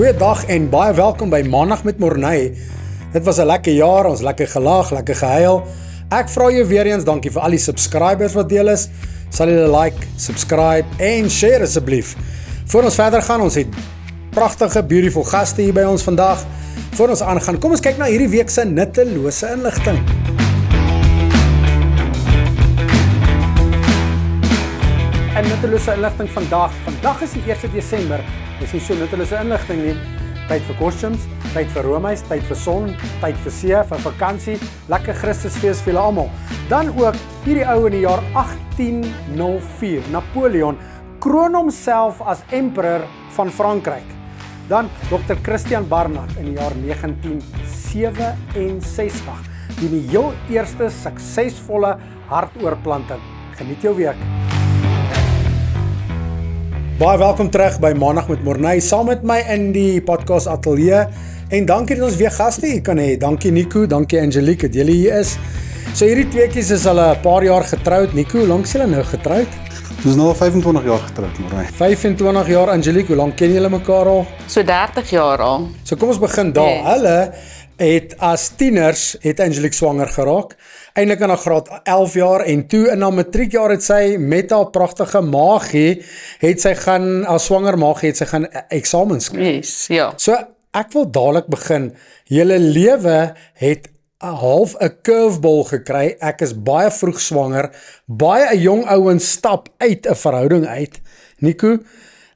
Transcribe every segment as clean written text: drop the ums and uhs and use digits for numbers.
Goeiedag en baie welkom by Maandag met Morney. Dit was 'n lekker jaar, ons lekker gelag, lekker gehuil. Ek vra jou weer eens dankie vir al die subscribers wat deel is. Sal julle like, subscribe en share asseblief. Voor ons verder gaan, ons het pragtige, beautiful gaste hier by ons vandag. Voor ons aangaan, kom ons kyk na hierdie week se nuttelose inligting. En nuttelose inligting vandag. Vandag is die 1 Desember. Dis nie so nuttelose inligting nie. Tyd vir costumes, tyd vir roomys, tyd vir son, tyd vir see, vir vakansie, lekker Christusfees vir julle almal. Dan ook hierdie ou in die jaar 1804, Napoleon kroon homself as emperor van Frankryk. Dan Dr. Christian Barnard in die jaar 1967, die heel eerste suksesvolle hartoortplanting. Geniet jou week. Baie welkom terug by Maandag met Morney, saam met my in die podcast ateljee. En dankie dat ons weer gaste hier kan hê. Dankie Nico, dankie Angelique dat julle hier is. So hierdie tweeetjies is hulle 'n paar jaar getroud. Nico, hoe lank is julle nou getroud? Ons is nou al 25 jaar getroud, Morney. 25 jaar, Angelique, hoe lank ken julle mekaar al? So 30 jaar al. So kom ons begin daar. Yes. Hulle het as tieners, het Angelique swanger geraak. Eintlik in haar graad 11 jaar en toe in haar matriekjaar het sy met haar pragtige maagie, het sy gaan, as swanger maagie, het sy gaan eksamens skryf. Yes, ja. So ek wil dadelik begin. Julle lewe het 'n half 'n curveball gekry. Ek is baie vroeg swanger. Baie 'n jong ouens stap uit 'n verhouding uit. Nico,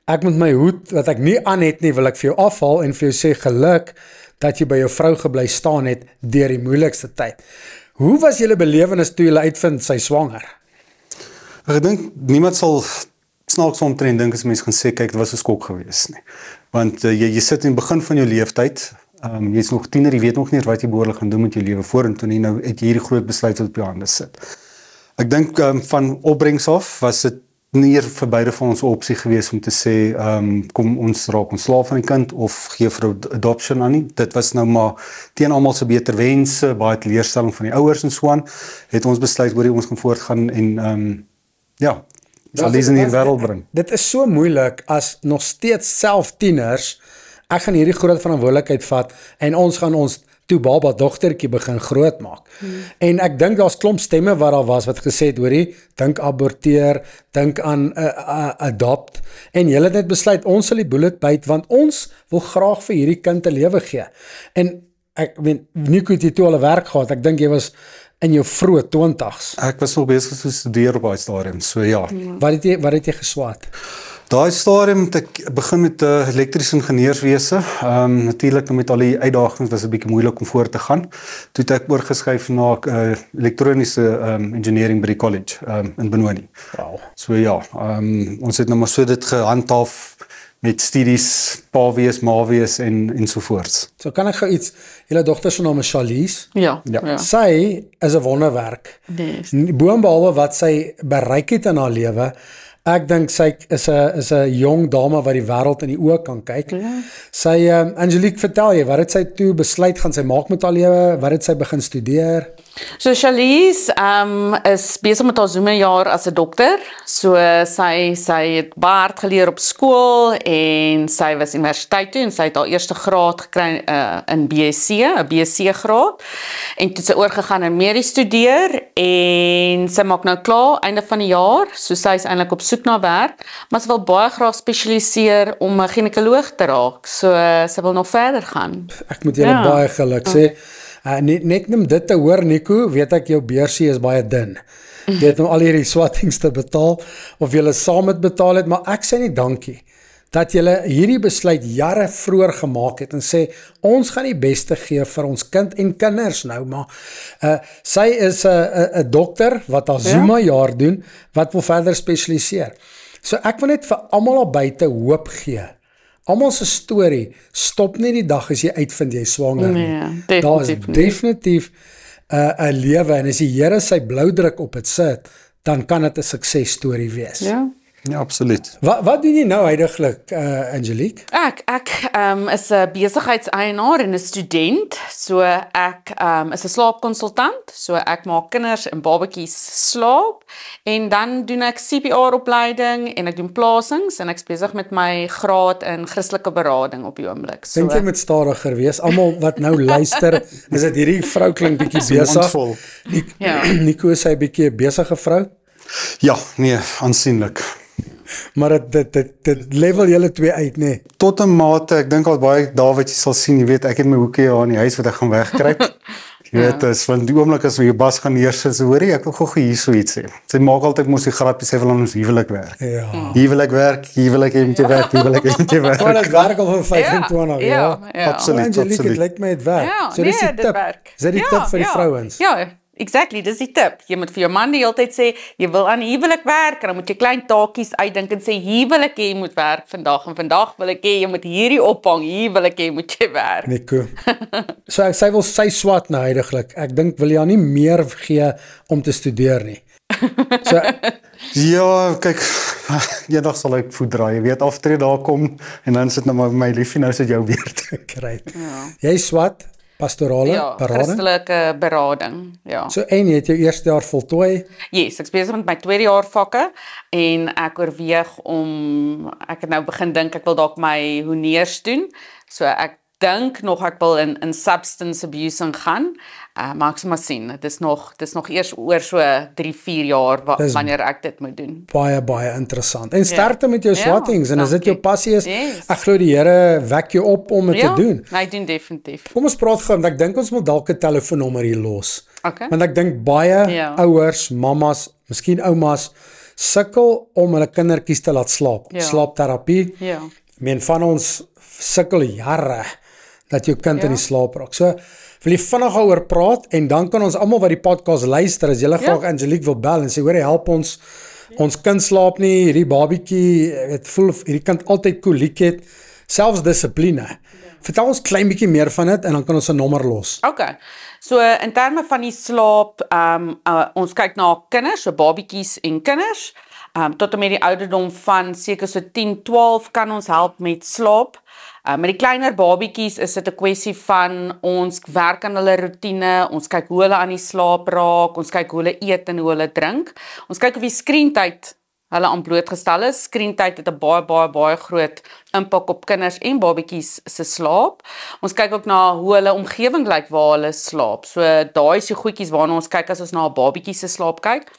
ek met my hoed wat ek nie aan het nie, wil ek vir jou afhaal en vir jou sê geluk dat jy by jou vrou gebly staan het deur die moeilikste tyd. Hoe was julle belewenis toe julle uitvind sy swanger? Ek dink niemand sal snaaks omtrent dink as mens gaan sê kyk, dit was 'n skok geweest nie. Want jy sit in die begin van jou leeftyd, jy's nog tiener, jy weet nog nie wat jy behoorlik gaan doen met jou lewe vorentoe nie. Nou het jy hierdie groot besluit wat op jou hande sit. Ek dink van opbrengs af was dit nie vir beide van ons opsie geweest om te sê kom ons raak ontslaaf van die kind of gee vir adoption aan nie. Dit was nou maar teen almal se beter wense, baie teleurstelling van die ouers en so aan, het ons besluit hoor ons gaan voortgaan en sal deze in die wêreld bring. Dit is so moeilik as nog steeds self tieners, ek gaan hierdie groot verantwoordelikheid vat en ons gaan ons toe baba dogtertjie begin groot maak. En ek dink daar's klomp stemme wat daar was wat gesê het, hoorie, dink aborteer, dink aan adopt, en julle het net besluit, ons sal die bullet byt, want ons wil graag vir hierdie kind 'n lewe gee. En ek weet, Nico het jy toe al 'n werk gehad, ek dink jy was in jou vroeë 20's. Ek was nog besig te studeer op daai stadium, so ja. Wat het jy geswaat? Daai stadium het ek begin met elektriese ingenieurswese. Natuurlik met al die uitdagings was 'n bietjie moeilik om voor te gaan. Toe het ek oorgeskuif na elektroniese engineering by die college in Benoni. Wow. So ja, ons het nou maar so dit gehandhaaf met studies, pa wees, ma wees en so voorts. So kan ek gou iets, julle dogter se naam is Charlize. Ja. Sy is 'n wonderwerk. Yes. Boonbehalwe wat sy bereik het in haar lewe, ek dink sy is 'n jong dame wat die wêreld in die oë kan kyk. Ja. Sy Angelique, vertel jy, wat het sy toe besluit gaan sy maak met haar lewe? Wat het sy begin studeer? So Charlize is besig met haar zomerjaar as 'n dokter. So sy het baie hard geleer op skool en sy was universiteit toe en sy het haar eerste graad gekry in BSc, 'n BSc graad. En toe sy oorgegaan en medies studeer en sy maak nou klaar einde van die jaar. So sy is eintlik op soek na werk, maar sy wil baie graag spesialiseer om 'n ginekoloog te raak. So sy wil nog verder gaan. Ek moet julle baie geluk sê. Net om dit te hoor, Nico, weet ek jou beursie is baie dun. Jy het nou al hierdie swattings te betaal, of julle saam het betaal het, maar ek sê nie dankie, dat julle hierdie besluit jare vroeër gemaak het, en sê, ons gaan die beste gee vir ons kind en kinders nou, maar sy is 'n dokter, wat haar Zuma jaar doen, wat wil verder spesialiseer. So ek wil net vir almal al buite hoop gee. Almal se storie stop nie die dag as jy uitvind jy swanger nie. Nee, Daar is definitief 'n lewe, en as die Here sy blou druk op dit sit, dan kan dit 'n suksesstorie wees. Ja. Ja, absoluut. Wat doen jy nou huidiglik, Angelique? Ek is 'n besigheidseienaar en 'n student. So ek is 'n slaapkonsultant. So ek maak kinders en babatjies slaap en dan doen ek CPR opleiding en ek doen plasings en ek's besig met my graad in Christelike berading op die oomblik. So Dink jy moet stadiger wees? Almal wat nou luister, is dit hierdie vrou klink bietjie besig. Mondvol. ja. Nico is hy bietjie 'n besige vrou, Ja, nee, aansienlik. maar dit level julle twee uit, nê? Tot 'n mate, ek dink al baie daar wat jy sal sien, jy weet, ek het my hoekie daar in die huis wat ek gaan wegkruip. Jy weet, is van die oomblik as my bas gaan neersit, so hoorie, ek wil gou hier so iets sê. Sy maak altyd mos die grappies, sy wil aan ons huwelik werk. Ja. Huwelik werk, huwelik moet jy werk, huwelik moet jy werk. Maar dit werk al vir 25, ja. Absoluut. Angelique, dit absoluut. lyk my dit werk. Ja, So dis die dit tip. werk. Is dit die tip vir die vrouens? Ja, exactly, dis die tip. Jy moet vir jou man die hele tyd sê, jy wil aan huwelik werk en dan moet jy klein taakies uitdink en sê huwelik jy moet werk vandag en vandag wil ek hê jy moet hierdie ophang, huwelik jy moet jy werk. Nico. So sy swat nou huidiglik. Ek dink wil jy haar nie meer gee om te studeer nie. So Ja, kyk, eendag sal ek voet draai, jy weet, aftree daar kom en dan sit nou maar my liefie, nou sit jou weer. great. Jy swat pastorale Ja, berading. Christelike berading. Ja. So en jy het jou eerste jaar voltooi. Yes, ek is besig met my tweede jaar vakke en ek oorweeg om ek het nou begin dink ek wil dalk my honeurs doen. So ek dink nog ek wil in substance abuse gaan. Maar ek sal maar sien. Dit is nog eers oor so 3-4 jaar wanneer ek dit moet doen. Baie interessant. En sterkte met jou swattings en as dit jou dankie. passie is, Yes. ek glo die Here wek jou op om dit te doen. Ja, ek doen definitief. Kom ons praat gou, want ek dink ons moet dalk 'n telefoonnommer hier los. Okay. Want ek dink baie Ja. ouers, mammas, miskien oumas sukkel om hulle kindertjies te laat slaap. Ja. Slaapterapie. Ja. Men van ons sukkel jare dat jou kind in die slaap raak. So wil jy vinnig daaroor praat en dan kan ons almal wat die podcast luister, as julle graag Angelique wil bel en sê hoor, help ons. Ons kind slaap nie, hierdie babietjie, het voel of hierdie kind altyd koliek het, selfs dissipline. Vertel ons klein bietjie meer van dit en dan kan ons 'n nommer los. Okay. So in terme van die slaap, ons kyk na kinders, so babietjies en kinders. Tot en met die ouderdom van seker so 10-12 kan ons help met slaap. Met die kleiner babietjies is dit 'n kwessie van ons werk aan hulle roetine, ons kyk hoe hulle aan die slaap raak, ons kyk hoe hulle eet en hoe hulle drink. Ons kyk of die skreentyd hulle aan blootgestel is. Skreentyd het 'n baie groot impak op kinders en babatjies se slaap. Ons kyk ook na hoe hulle omgewing lyk waar hulle slaap. So daai is die goedjies waarna ons kyk as ons na 'n babatjie se slaap kyk.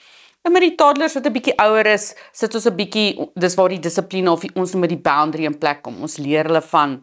En met die toddlers wat 'n bietjie ouer is, sit ons 'n bietjie, dis waar die dissipline of ons noem dit die boundary in plek kom. Ons leer hulle van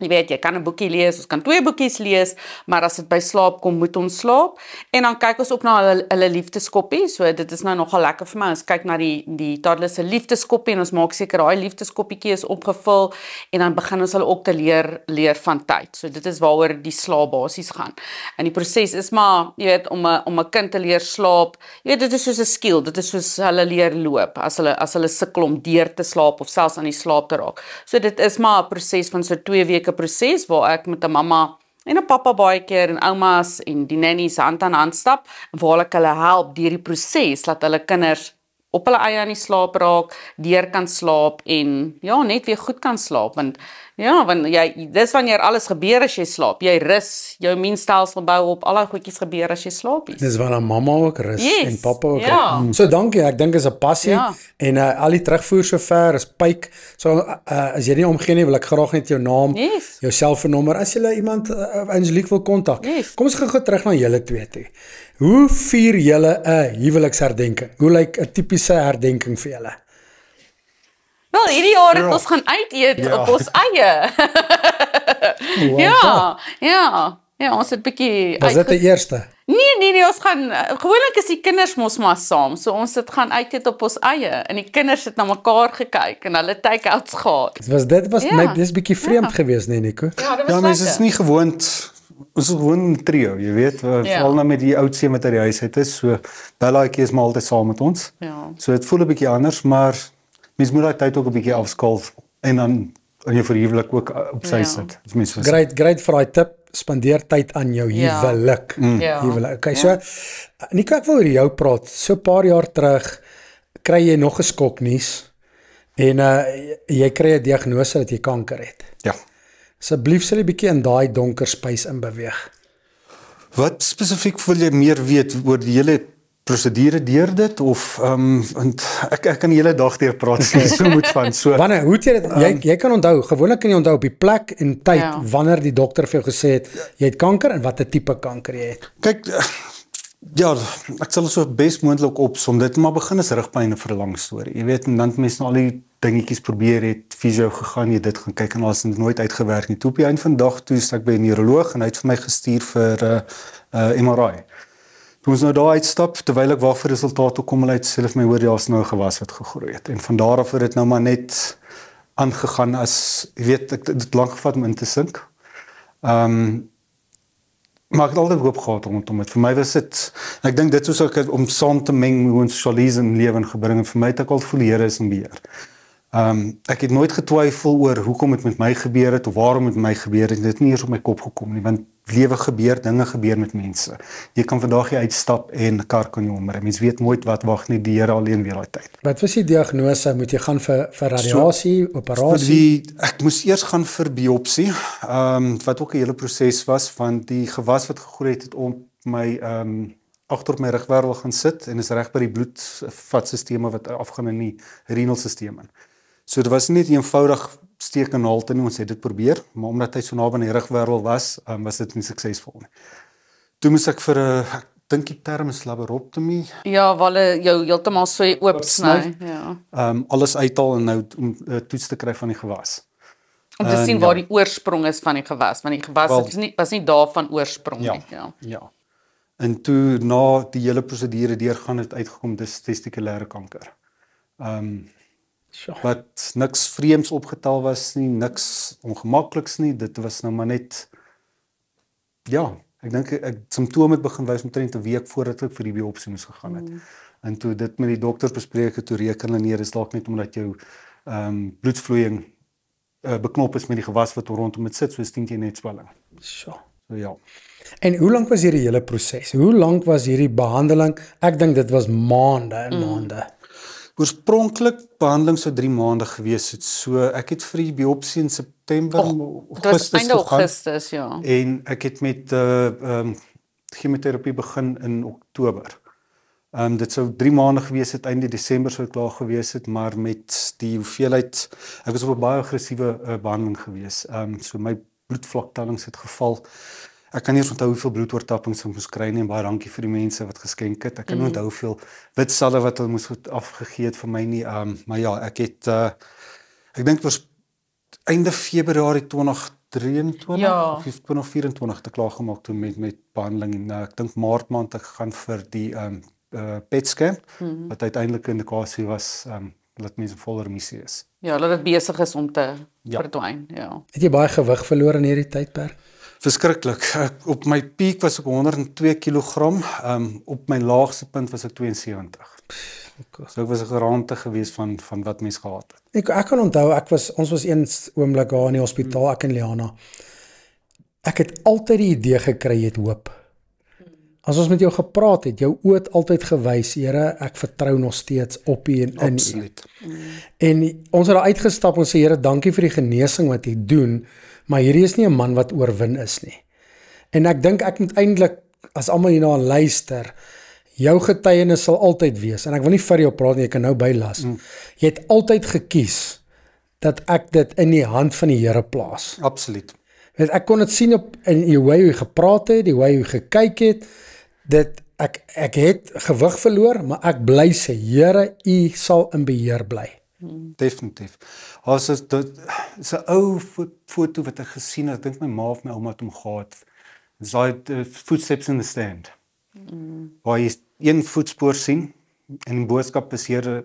jy weet, jy kan 'n boekie lees, ons kan 2 boekies lees, maar as dit by slaap kom, moet ons slaap. En dan kyk ons ook na hulle liefdeskoppie. So dit is nou nogal lekker vir my. Ons kyk na die toddlers se liefdeskoppie en ons maak seker daai liefdeskoppietjie is opgevul en dan begin ons hulle ook te leer van tyd. So dit is waaroor die slaap basies gaan. En die proses is maar, jy weet, om 'n kind te leer slaap. Jy weet, dit is soos 'n skill. Dit is soos hulle leer loop as hulle sukkel om deur te slaap of selfs aan die slaap te raak. So dit is maar 'n proses van so 2 weke proses waar ek met 'n mamma en 'n pappa baie keer en oumas en die nannies hand aan hand stap waar ek hulle help deur die proses dat hulle kinders op hulle eie aan die slaap raak, deur kan slaap en ja, net weer goed kan slaap want dis wanneer alles gebeur as jy slaap. Jy rus, jou immuunstelsel bou op, al daai goedjies gebeur as jy slaap. Dis wanneer mamma ook rus en pappa ook. Ja. So dankie, ek dink is 'n passie en al die terugvoer sover is pyk. So as jy nie omgee nie, wil ek graag net jou naam, jou selfoonnommer as jy iemand Angelique wil kontak. Kom ons gaan gou terug na julle twee toe. Hoe vier julle 'n huweliksherdenking? Hoe lyk 'n tipiese herdenking vir julle? Wel, hierdie jaar het ons gaan uit eet op ons eie. Ja, ons het bietjie Was dit die eerste? Nee, ons gaan gewoonlik is die kinders mos maar saam. So ons het gaan uit eet op ons eie en die kinders het na mekaar gekyk en hulle take-outs gehad. My dis bietjie vreemd geweest, nee Nico. Ja, dit was Ja, mense is nie gewoond. Ons is gewoon 'n trio, jy weet, veral nou met die oud seun wat uit die huis uit is, so Bellaatjie is maar altyd saam met ons. Ja. So dit voel 'n bietjie anders, maar mens moet daai tyd ook 'n bietjie afskaal en dan in jou huwelik ook op sy sit. As mens so Great vir daai tip. Spandeer tyd aan jou huwelik. Huwelik. Okay, so Nico, ek wil oor jou praat. So 'n paar jaar terug kry jy nog 'n skoknuus En jy kry 'n diagnose dat jy kanker het. Ja. Asseblief sal jy bietjie in daai donker space inbeweeg. Wat spesifiek wil jy meer weet oor die hele prosedure deur dit of want ek kan die hele dag deur praat so moet van so. Wanneer hoe het jy dit jy kan onthou, gewoonlik kan jy onthou op die plek en tyd Ja. wanneer die dokter vir jou gesê het jy het kanker en watter tipe kanker jy het. Kyk, ja, ek sal so bes moontlik opsom. Dit maar begin is rugpyn vir 'n lang storie. Jy weet, en dan het mense al die dingetjies probeer, het fisio gegaan, jy dit gaan kyk en alles het nooit uitgewerk nie. Toe op die eind van die dag toe is ek by 'n neuroloog en hy het vir my gestuur vir MRI. Toe ons nou daar uitstap, terwyl ek wag vir resultate kom hulle uit, sê hulle vir my hoor daar's nou 'n gewas wat gegroei het. En van daar af het dit nou maar net aangegaan as jy weet, ek dit lank gevat om in te sink. Maar ek het altyd hoop gehad rondom dit. Vir my was dit, ek dink dit soos ek om saam te meng hoe ons socialies in lewe en gebring en vir my het ek al voel die Here is in beheer. Ek het nooit getwyfel oor hoekom dit met my gebeur het of waarom dit met my gebeur het. Dit het nie eers op my kop gekom nie, want lewe gebeur, dinge gebeur met mense. Jy kan vandag hier uitstap en 'n kar kan jou omry. Mens weet nooit wat wag nie, die Here alleen weet daai tyd. Wat was die diagnose? Moet jy gaan vir radiasie, operasie? Ek moes eers gaan vir biopsie, wat ook 'n hele proses was, want die gewas wat gegroei het op my agter op my rugwervel gaan sit en is reg by die bloedvatstelsels wat afgaan in die renal stelsel. So dit was nie net eenvoudig steek en halte nie, ons het dit probeer, maar omdat hy so naby aan die rugwervel was dit nie suksesvol nie. Toe moes ek vir 'n, ek dink die term is laparotomie, Ja, waar hulle jou heeltemal so oop sny, ja. alles uithaal en nou om 'n toets te kry van die gewas. Om te sien waar die oorsprong is van die gewas, want die gewas was nie daarvan oorsprong nie, ja. Ja. En toe na die hele prosedure deurgaan het uitgekom dis testikulêre kanker. Wat niks vreemds opgetel was nie, niks ongemakliks nie, dit was nou maar net ja, ek dink ek simptome het begin wys omtrent 'n week voordat ek vir die biopsie moes gegaan het. En toe dit met die dokter bespreek het, toe reken hulle neer is dalk net omdat jou bloedvloeiing beknop is met die gewas wat rondom dit sit, so 'n net swelling. So ja. En hoe lank was hierdie hele proses? Hoe lank was hierdie behandeling? Ek dink dit was maande en maande. Oorspronklik behandeling sou 3 maande gewees het. So ek het vir die biopsie in September, Augustus einde Augustus, ja. En ek het met chemoterapie begin in Oktober. Dit sou 3 maande gewees het, einde Desember sou dit klaar gewees het, maar met die hoeveelheid, ek was op 'n baie aggressiewe behandeling gewees. So my bloedvlaktellings het geval. Ek kan nie onthou hoeveel bloedoortappings ons moes kry nie, en baie dankie vir die mense wat geskenk het. Ek kan nie onthou hoeveel wit selle wat hulle moes afgegee het vir my nie. Maar ja, ek het ek dink dit was einde Februarie 2023 of 2024 te klaar gemaak toe met behandeling en ek dink Maart maand ek gegaan vir die PET scan wat uiteindelik 'n indikasie was dat mense vol remissie is. Ja, dat dit besig is om te verdwyn, ja. Het jy baie gewig verloor in hierdie tydperk? Verskriklik. Op my piek was ek 102 kg, op my laagste punt was ek 72. So ek was 'n geraamte gewees van wat mens gehad het. Ek kan onthou, ons was eens oomblik daar in die hospitaal, ek en Liana. Ek het altyd die idee gekry jy het hoop. As ons met jou gepraat het, jou oë het altyd gewys, Here, ek vertrou nog steeds op U en in U. Absoluut. En ons het daar uitgestap en sê, Here, dankie vir die genesing wat U doen, maar hierdie is nie 'n man wat oorwin is nie. En ek dink ek moet eintlik, as almal hierna luister, jou getuienis sal altyd wees, en ek wil nie vir jou praat nie, ek kan nou bylas. Jy het altyd gekies dat ek dit in die hand van die Here plaas. Absoluut. Want ek kon dit sien in die hoe jy gepraat het, die hoe jy gekyk het, dit ek het gewig verloor, maar ek bly sê, Here, U sal in beheer bly. Definitief. As dit is 'n ou foto wat ek gesien het, ek dink my ma of my ouma het hom gehad. Dis daai footsteps in the stand. Waar jy een voetspoor sien en die boodskap is, Here,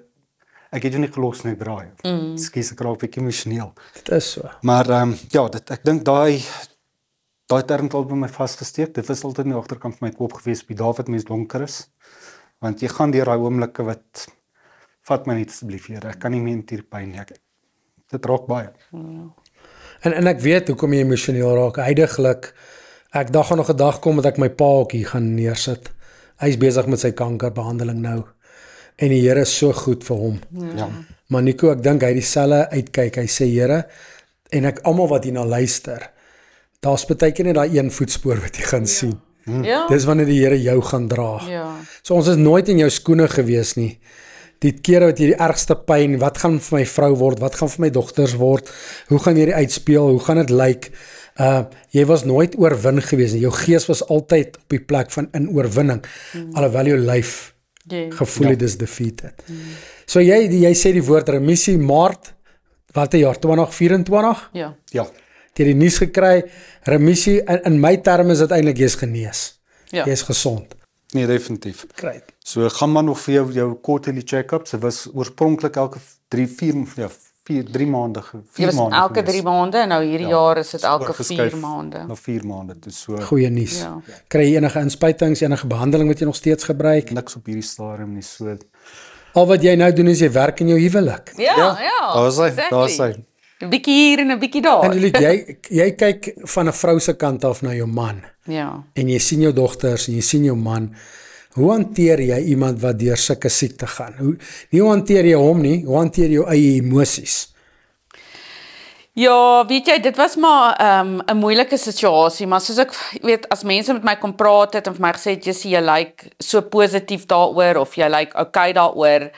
ek het jou nie gelos nie, draai. Ekskuus, ek raak 'n bietjie emosioneel. Dit is so. Maar ja, ek dink daai term het al by my vasgesteek. Dit was altyd in die agterkant van my kop gewees, by daar wat mens donker is. Want jy gaan deur daai oomblikke wat vat my net asseblief, Here, ek kan nie meer met hierdie pyn nie. Dit raak baie. En ek weet hoekom jy emosioneel raak. Heidiglik, ek gaan nog 'n dag kom dat ek my pa ook hier gaan neersit. Hy's besig met sy kankerbehandeling nou. En die Here is so goed vir hom. Ja. Maar Nico, ek dink hy het dieselfde uitkyk. Hy sê, Here, en ek almal wat hierna luister, daar's baie keer net daai een voetspoor wat jy gaan sien. Ja. Dis wanneer die Here jou gaan dra. Ja. So ons is nooit in jou skoene gewees nie. Die kere wat jy die ergste pyn, wat gaan vir my vrou word, wat gaan vir my dogters word, hoe gaan hierdie uitspeel, hoe gaan dit lyk? Jy was nooit oorwin gewees nie. Jou gees was altyd op die plek van in oorwinning, alhoewel jou lyf gevoel het is defeated. So jy sê die woord remissie, Maart, wat 'n jaar 2024? Ja. Ja. Jy het die nuus gekry, remissie, in my terme is dit eintlik jy's genees. Ja. Jy's gesond. Nee, definitief. Kry. So gaan maar nog vir jou quarterly check-ups. Dit was oorspronklik elke 3 maande. Jy was elke 3 maande en nou hierdie jaar is dit elke 4 maande. Na 4 maande. Dis so Goeie nuus. Ja. Kry jy enige inspuitings, enige behandeling wat jy nog steeds gebruik? niks op hierdie stadium nie. So Al wat jy nou doen is jy werk in jou huwelik. Ja. daar's hy, exactly. daar's hy. 'n bietjie hier en 'n bietjie daar. En jy kyk van 'n vrou se kant af na jou man Ja. en jy sien jou dogters en jy sien jou man. Hoe hanteer jy iemand wat deur sulke siekte gaan? Hoe hanteer jy hom nie? Hoe hanteer jy jou eie emosies? Ja, weet jy, dit was maar 'n moeilike situasie, maar soos ek weet, as mense met my kom praat het en vir my gesê het, Jessie, jy lyk so positief daaroor of jy lyk okay daaroor,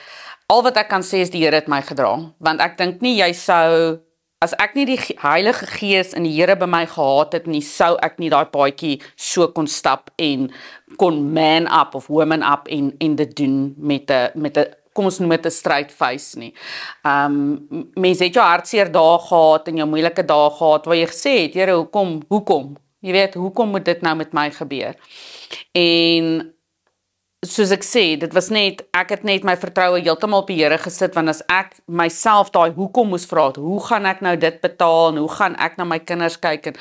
al wat ek kan sê is die Here het my gedra, want ek dink nie jy sou, as ek nie die Heilige Gees en die Here by my gehad het nie, sou ek nie daai paadjie so kon stap en kon man up of woman up en dit doen met 'n kom ons noem dit 'n straight face nie. Mense het jou hartseer dae gehad en jou moeilike dae gehad waar jy gesê het, Here, hoekom? Jy weet, hoekom moet dit nou met my gebeur? En soos ek sê, dit was net, ek het net my vertroue heeltemal op die Here gesit, want as ek myself daai hoekom moes vra, hoe gaan ek nou dit betaal, en hoe gaan ek na my kinders kyk, en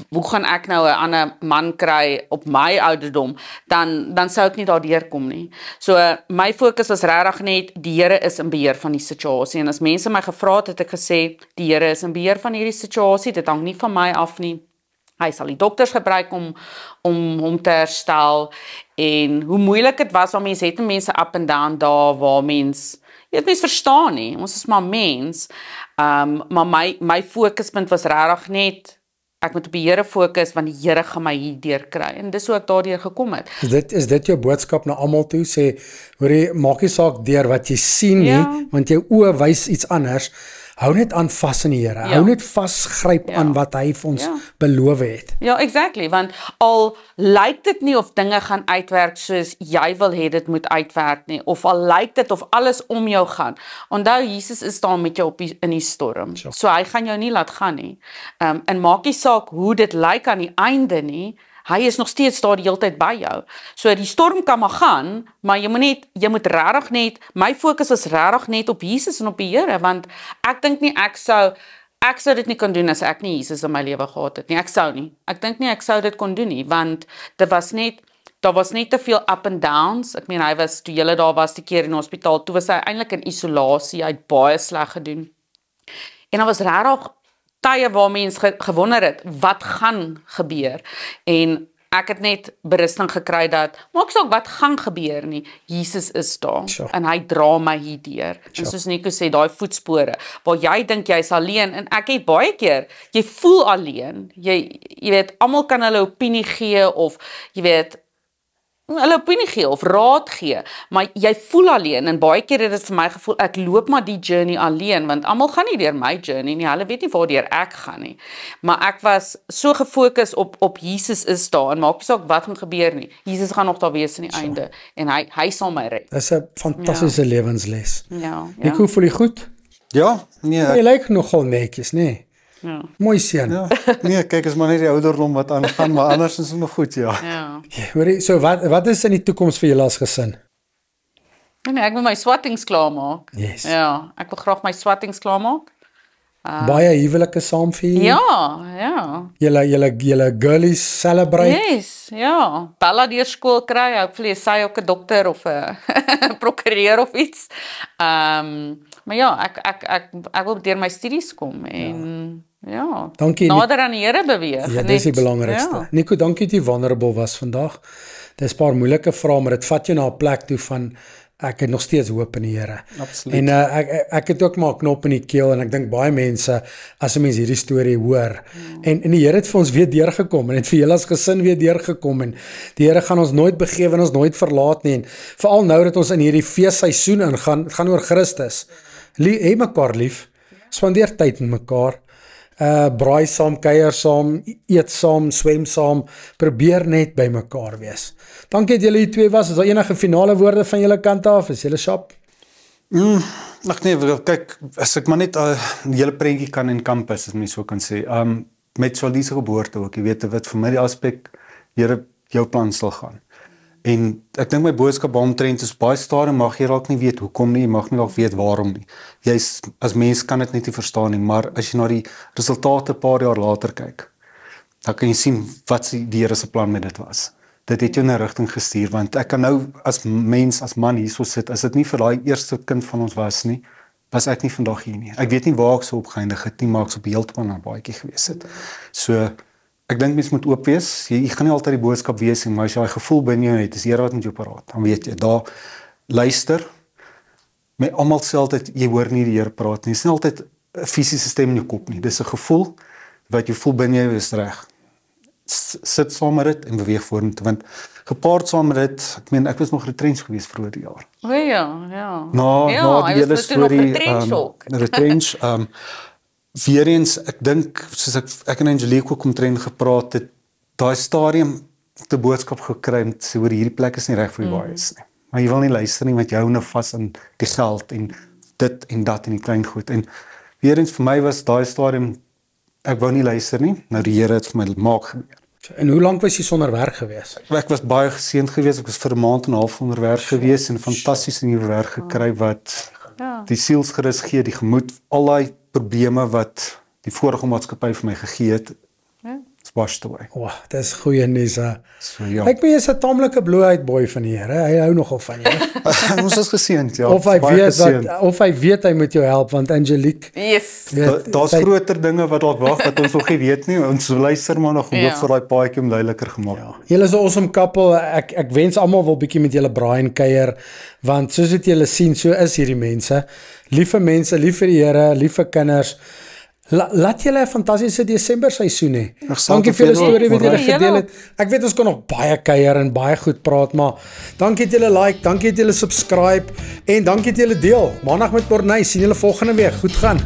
hoe gaan ek nou 'n ander man kry op my ouderdom, dan sou ek nie daardeur kom nie. So, my fokus was regtig net, die Here is in beheer van die situasie, en as mense my gevra het ek gesê, die Here is in beheer van hierdie situasie, dit hang nie van my af nie. Hy sal die dokters gebruik om hom te herstel, en hoe moeilik dit was, want mense het mense up and down daar, waar mens verstaan nie, ons is maar mens, maar my fokuspunt was regtig net, ek moet op die Here fokus, want die Here gaan my hierdeur kry, en dis hoe ek daardeur gekom het. Is dit jou boodskap na almal toe, sê, hoorie, maak nie saak deur wat jy sien nie, want jou oë wys iets anders. Hou net aan vas in die Here. Hou net vas, gryp aan wat hy vir ons beloof het. Ja, exactly, want al lyk dit nie of dinge gaan uitwerk soos jy wil hê dit moet uitwerk nie, of al lyk dit of alles om jou gaan. Onthou, Jesus is daar met jou in die storm. So hy gaan jou nie laat gaan nie. En maak nie saak hoe dit lyk aan die einde nie, hy is nog steeds daar die hele tyd by jou. So die storm kan maar gaan, maar jy moet regtig net, my fokus was regtig net op Jesus en op die Here, want ek dink nie ek sou dit nie kon doen as ek nie Jesus in my lewe gehad het nie. Ek dink nie ek sou dit kon doen nie, want daar was net te veel up and downs. Ek meen, hy was, toe julle daar was die keer in die hospitaal, toe was hy eintlik in isolasie, hy het baie sleg gedoen. En daar was regtig tye waar mense gewonder het, wat gaan gebeur? En ek het net berusting gekry dat, maak saak wat gaan gebeur nie, Jesus is daar, en hy dra my hierdeur. En soos Nico sê, daai voetspore, waar jy dink jy's alleen, en ek het baie keer, jy voel alleen, jy weet, almal kan hulle opinie gee, of jy weet, hulle opinie gee of raad gee, maar jy voel alleen, en baie keer het dit vir my gevoel, ek loop maar die journey alleen, want almal gaan nie deur my journey nie, hulle weet nie waardeur ek gaan nie, maar ek was so gefokus op Jesus is daar, en maak nie saak wat gaan gebeur nie, Jesus gaan nog daar wees aan die einde, en hy sal my red. Dis 'n fantastiese lewensles. Ja. Hoe voel jy goed? Ja, nee. Jy lyk nogal netjies, nee. Ja. Mooi seun. Ja, nee, kyk, is maar net die ouderdom wat aangaan, maar anders is het nog goed, ja. Hoorie, so wat is in die toekoms vir julle as gesin? Nee, ek wil my swattings klaarmaak. Yes. Ja, ek wil graag my swattings klaarmaak. Baie huwelike saam vier? Ja. Julle girlies celebrate? Yes, ja. Bella deur skool kry, hopefully is sy ook 'n dokter of 'n prokureur of iets. Maar ja, ek wil deur my studies kom en ja. Dankie. Nader aan die Here beweeg. Ja, dis die belangrikste. Ja. Nico, dankie dat jy vulnerable was vandag. Dis 'n paar moeilike vrae, maar dit vat jou na 'n plek toe van ek het nog steeds hoop in die Here. Absoluut. En ek het ook maar 'n knop in die keel en ek dink baie mense as 'n mens hierdie storie hoor en die Here het vir ons weer deurgekom en het vir julle as gesin weer deurgekom en die Here gaan ons nooit begewe en ons nooit verlaat nie en veral nou dat ons in hierdie feesseisoen ingaan, dit gaan oor Christus. Hê mekaar lief, spandeer tyd met mekaar. Braai saam, kuier saam, eet saam, swem saam, probeer net by mekaar wees. Dankie dat julle hier twee was. Is daar enige finale woorde van julle kant af? Is julle sharp? Ag nee, kyk, as ek maar net die hele prentjie kan encompass, as mens so kan sê. Met Charlie se geboorte ook, jy weet wat vir my die aspek, Here, jou plan sal gaan. En ek dink my boodskap omtrent is baie stadium mag jy dalk nie weet hoekom nie, jy mag nie dalk weet waarom nie. Jy's as mens kan dit net nie verstaan nie, maar as jy na die resultate 'n paar jaar later kyk, dan kan jy sien wat die Here se plan met dit was. Dit het jou in 'n rigting gestuur, want ek kan nou as mens, as man hierso sit, as dit nie vir daai eerste kind van ons was nie, was ek nie vandag hier nie. Ek weet nie waar ek sou opgeëindig het nie, maar ek sou op heeltemal 'n baadjie gewees het. So ek dink mens moet oop wees. Jy gaan nie altyd die boodskap wees nie, maar as jy daai gevoel binne jou het, is die Here wat met jou praat. Dan weet jy, daar luister. Met almal sê altyd jy hoor nie die Here praat nie. Dit is nie altyd 'n fisiese stem in jou kop nie. Dis 'n gevoel wat jy voel binne jou is reg. Sit saam met dit en beweeg vorentoe, want gepaard saam met dit, ek was nog retrench geweest vroeër die jaar. O ja. Na die hele storie retrench weer eens, ek dink soos ek en Angelique ook omtrent gepraat het, daai stadium te boodskap gekry en sê oor hierdie plek is nie reg vir die waaiers nie. Maar jy wil nie luister nie want jy hou nou vas aan die geld en dit en dat en die klein goed. En weer eens vir my was daai stadium ek wou nie luister nie. Nou die Here het vir my maak gebeur. En hoe lank was jy sonder werk gewees? Ek was baie geseënd geweest. Ek was vir 'n maand en 'n half sonder werk geweest en fantastiese nuwe werk gekry wat die sielsgerus gee, die gemoed, al daai probleme wat die vorige maatskappy vir my gegee het. It's washed away. Dit is goeie nuus. So ja. Ek ben jy's 'n tamelike bloeheid boy van die Here. Hy hou nogal van jou. Ons is geseënd, ja. Of hy weet hy moet jou help want Angelique. Yes. Daar's groter dinge wat dalk wag wat ons nog nie weet nie. Ons luister maar nog hoop vir daai paadjie om duideliker gemaak. Ja. Julle is 'n awesome couple. Ek wens almal wil bietjie met julle braai en kuier want soos wat julle sien, so is hierdie mense. Liewe mense, lief vir die Here, lief vir kinders. Laat julle 'n fantastiese Desember seisoen hê. Dankie vir julle storie wat julle gedeel het. Ek weet ons kan nog baie kuier en baie goed praat, maar dankie dat julle like, dankie dat julle subscribe en dankie dat julle deel. Maandag met Corneille, sien julle volgende week. Goed gaan.